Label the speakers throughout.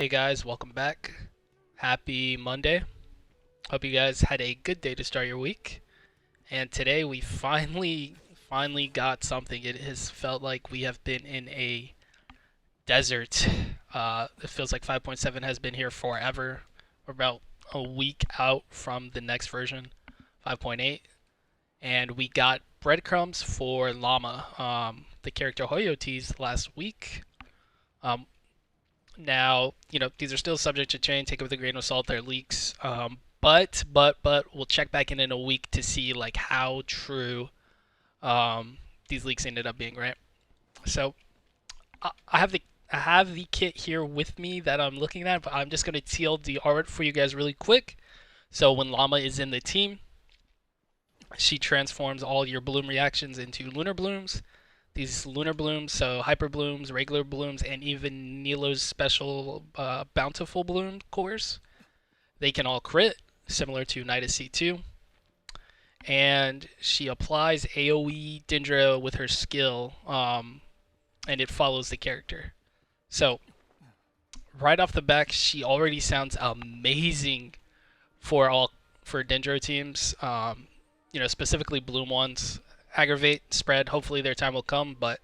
Speaker 1: Hey guys, welcome back. Happy Monday. Hope you guys had a good day to start your week. And today we finally got something. It has felt like we have been in a desert. It feels like 5.7 has been here forever. We're about a week out from the next version, 5.8. And we got breadcrumbs for Llama, the character Hoyo teased last week. Um, Now, these are still subject to change. Take it with a grain of salt. They're leaks. But we'll check back in a week to see like how true these leaks ended up being, right? So I have the kit here with me that I'm looking at, but I'm just gonna TLD art for you guys really quick. So when Llama is in the team, she transforms all your bloom reactions into lunar blooms. These lunar blooms, so hyper blooms, regular blooms, and even Nilo's special bountiful bloom cores, they can all crit, similar to Nahida C2. And she applies AoE Dendro with her skill, and it follows the character. So right off the back, she already sounds amazing for Dendro teams. Specifically Bloom ones. Aggravate, spread, hopefully their time will come, but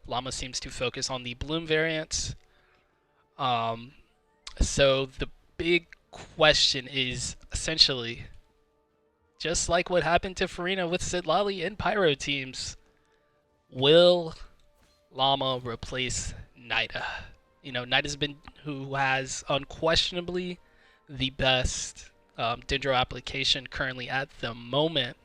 Speaker 1: Llama seems to focus on the Bloom variants. So the big question is essentially, just like what happened to Farina with Sidlali and Pyro teams, will Llama replace Nahida? Nahida's been who has unquestionably the best Dendro application currently at the moment.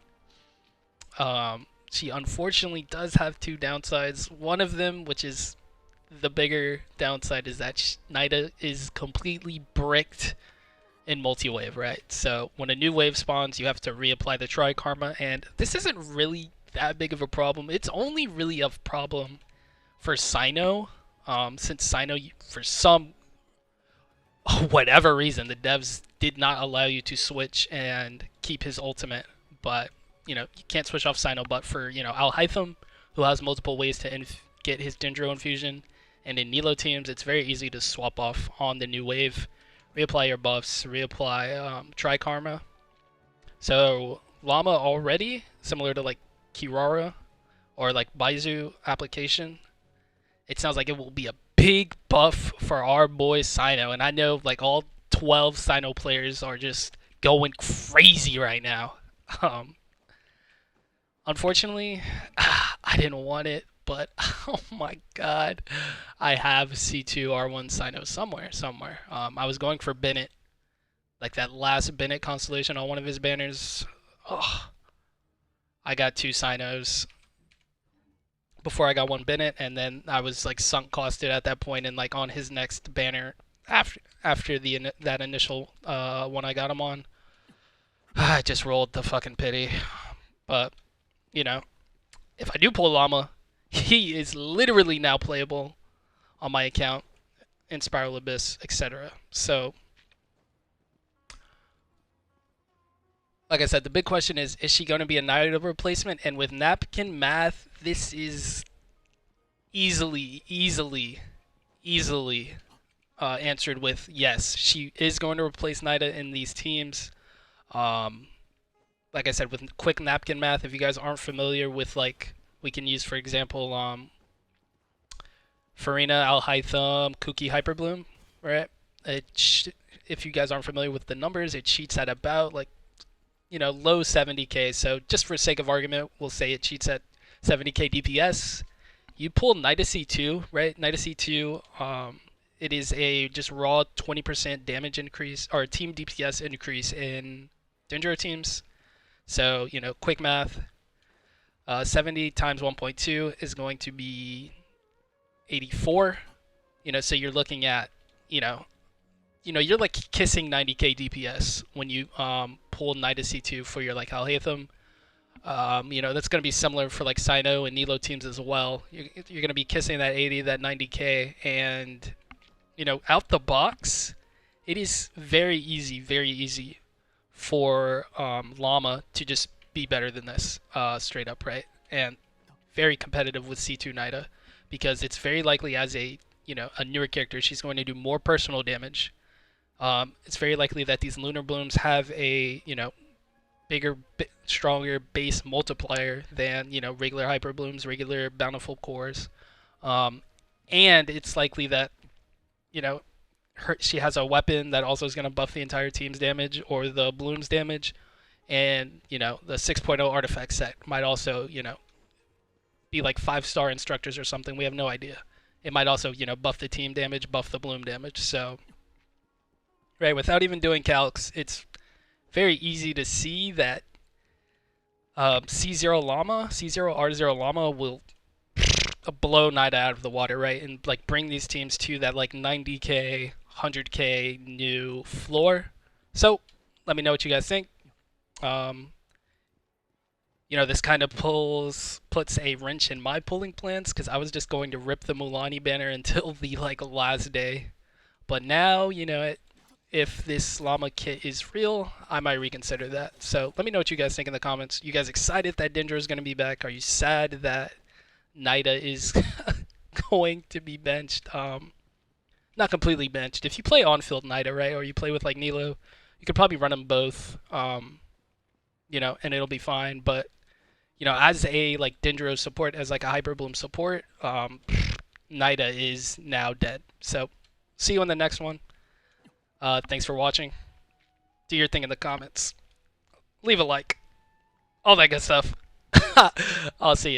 Speaker 1: She unfortunately does have two downsides. One of them, which is the bigger downside, is that Nahida is completely bricked in multi-wave, right? So when a new wave spawns, you have to reapply the Tri-Karma, and this isn't really that big of a problem. It's only really a problem for Cyno, since Cyno, for some whatever reason, the devs did not allow you to switch and keep his ultimate, but you can't switch off Cyno, but for, Al-Hytham, who has multiple ways to get his Dendro infusion, and in Nilo teams, it's very easy to swap off on the new wave, reapply your buffs, reapply Tri-Karma. So Llama already, similar to like Kirara or like Baizu application, it sounds like it will be a big buff for our boy Cyno, and I know like all 12 Cyno players are just going crazy right now. Um, Unfortunately, I didn't want it, but oh my god, I have C2 R1 Cyno somewhere. I was going for Bennett, like that last Bennett constellation on one of his banners. Oh, I got two Cynos before I got one Bennett, and then I was like sunk costed at that point, and like on his next banner after that initial one I got him on, I just rolled the fucking pity, but. If I do pull Llama, he is literally now playable on my account in Spiral Abyss, etc. So, like I said, the big question is she going to be a Nahida replacement? And with napkin math, this is easily answered with yes. She is going to replace Nahida in these teams. Like I said, with quick napkin math, if you guys aren't familiar with, like, we can use, for example, Farina, Al-Hytham, Kuki, Hyperbloom, right? If you guys aren't familiar with the numbers, it cheats at about, like, low 70k. So just for sake of argument, we'll say it cheats at 70k DPS. You pull Nahida C2, right? Nahida C2, it is a just raw 20% damage increase, or team DPS increase in Dendro teams. So, quick math, 70 times 1.2 is going to be 84. So you're looking at, you're like kissing 90k DPS when you pull Nahida C2 for your like Al-Haytham. That's going to be similar for like Cyno and Nilo teams as well. You're going to be kissing that 80, that 90k, and, out the box, it is very easy for Llama to just be better than this, straight up, right? And very competitive with C2 Nahida, because it's very likely as a a newer character, she's going to do more personal damage. It's very likely that these lunar blooms have a bigger, stronger base multiplier than regular hyper blooms, regular bountiful cores, and it's likely that she has a weapon that also is going to buff the entire team's damage or the bloom's damage, and the 6.0 artifact set might also be like 5-star instructors or something. We have no idea. It might also buff the team damage, buff the bloom damage. So right, without even doing calcs, it's very easy to see that C0 Lauma, C0 R0 Lauma will blow Nahida out of the water, right? And like bring these teams to that like 90k, 100k new floor. So let me know what you guys think. This kind of puts a wrench in my pulling plans because I was just going to rip the Mulani banner until the like last day. But now, if this Llama kit is real, I might reconsider that. So let me know what you guys think in the comments. You guys excited that Dendro is going to be back? Are you sad that Nahida is going to be benched? Not completely benched. If you play on-field Nahida, right, or you play with like Nilo, you could probably run them both, and it'll be fine. But as a like Dendro support, as like a Hyper Bloom support, Nahida is now dead. So see you in the next one. Thanks for watching. Do your thing in the comments. Leave a like. All that good stuff. I'll see you.